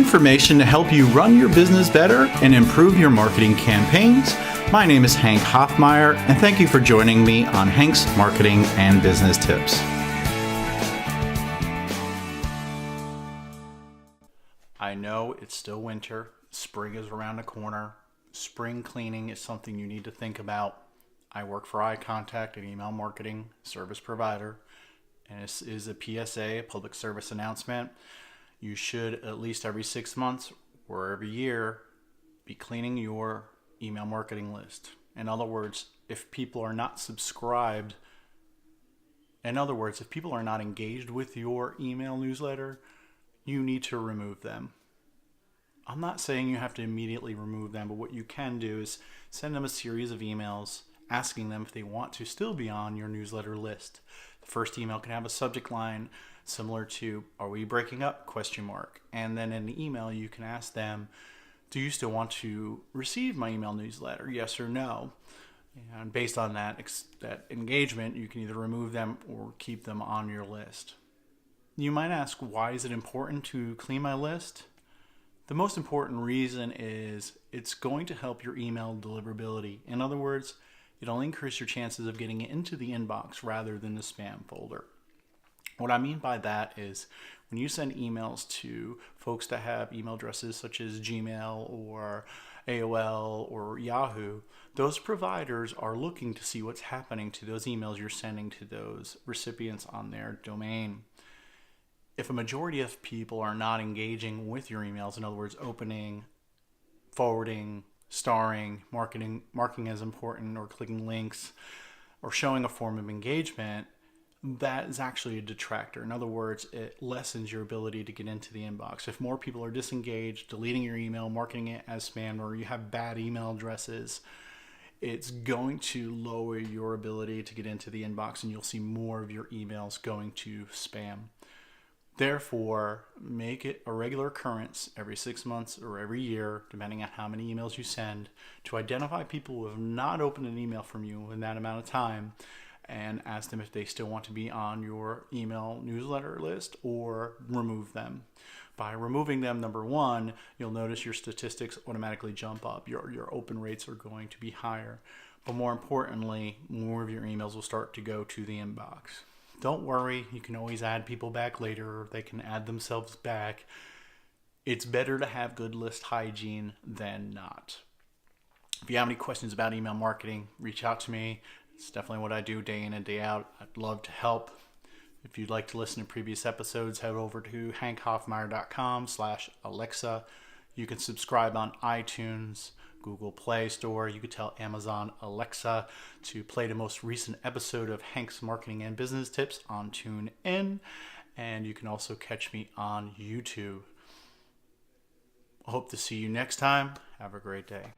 information to help you run your business better and improve your marketing campaigns. My name is Hank Hoffmeier, and thank you for joining me on Hank's Marketing and Business Tips. I know it's still winter. Spring is around the corner. Spring cleaning is something you need to think about. I work for Eye Contact, an email marketing service provider, and this is a PSA, a public service announcement. You should at least every 6 months or every year be cleaning your email marketing list. In other words, if people are not subscribed, if people are not engaged with your email newsletter, you need to remove them. I'm not saying you have to immediately remove them, but what you can do is send them a series of emails asking them if they want to still be on your newsletter list. The first email can have a subject line similar to, "Are we breaking up?" ? And then in the email, you can ask them, "Do you still want to receive my email newsletter? Yes or no?" And based on that engagement, you can either remove them or keep them on your list. You might ask, why is it important to clean my list? The most important reason is it's going to help your email deliverability. In other words, it'll increase your chances of getting it into the inbox rather than the spam folder. What I mean by that is when you send emails to folks that have email addresses such as Gmail or AOL or Yahoo, those providers are looking to see what's happening to those emails you're sending to those recipients on their domain. If a majority of people are not engaging with your emails, in other words, opening, forwarding, starring, marking as important, or clicking links, or showing a form of engagement, that is actually a detractor. In other words, it lessens your ability to get into the inbox. If more people are disengaged, deleting your email, marking it as spam, or you have bad email addresses, it's going to lower your ability to get into the inbox, and you'll see more of your emails going to spam. Therefore, make it a regular occurrence every 6 months or every year, depending on how many emails you send, to identify people who have not opened an email from you in that amount of time and ask them if they still want to be on your email newsletter list or remove them. By removing them, number one, you'll notice your statistics automatically jump up. Your open rates are going to be higher. But more importantly, more of your emails will start to go to the inbox. Don't worry, you can always add people back later. They can add themselves back. It's better to have good list hygiene than not. If you have any questions about email marketing, reach out to me. It's definitely what I do day in and day out. I'd love to help. If you'd like to listen to previous episodes, head over to hankhoffmeier.com/Alexa. You can subscribe on iTunes, Google Play Store. You could tell Amazon Alexa to play the most recent episode of Hank's Marketing and Business Tips on TuneIn. And you can also catch me on YouTube. I hope to see you next time. Have a great day.